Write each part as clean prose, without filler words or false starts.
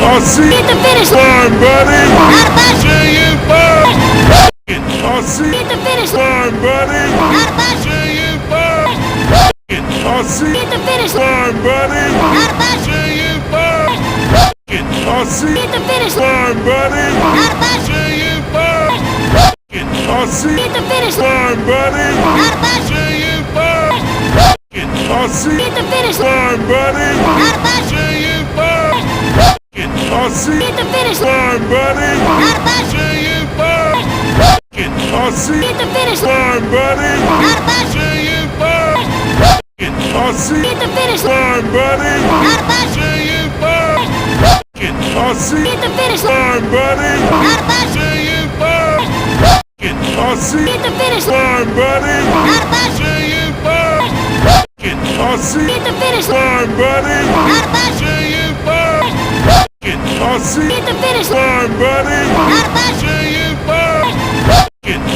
I'll see you Hit the finish line, buddy. Not much. See you burn. I'll see Hit you the finish line, buddy. Not much. See you burn. I'll see Hit you the finish line, buddy. Not much. See you burn. I'll see Hit you the finish line, buddy. Not much. See you burn. I'll see Hit you the finish line, buddy. Not much. See you burn. I'll see Hit you the finish line, buddy. Not much. See you burn. I'll see Hit you the finish line, buddy. Not much. See you burn. I'll see Hit you the finish line, buddy. Not much. See you burn. I'll see Hit you the finish line, buddy. Not much. See you burn. I'll see Hit you the finish line, buddy. Not much. See you burn. I'll see Hit you the finish line, buddy. Not much. See you burn. I'll see Hit you the finish line, buddy. Not much. See you burn. I'll see Hit you the finish line, buddy. Not much. See you burn. I'll see Hit you the finish line, buddy. Not much. See you burn.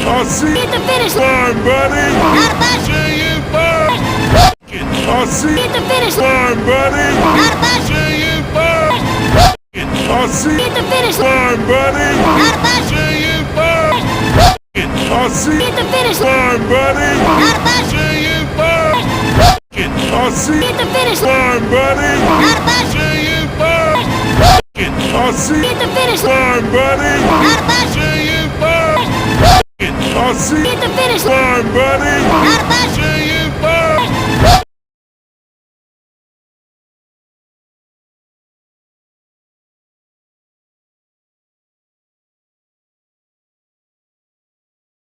I'll see Hit you the finish line, buddy. Not much. See you burn. I'll see Hit you the finish line, buddy. Not much. See you burn. I'll see Hit you the finish line, buddy. Not much. See you burn. I'll see you line, buddy. Not much. See you burn. Hit the finish I'll see you line, buddy. Not much. See you burn. Not much. I'll see you line, buddy. Hit the finish See you burn. Not much. I'll see you Hit the finish line, buddy. Not much. See you burn. Hit the finish Not much.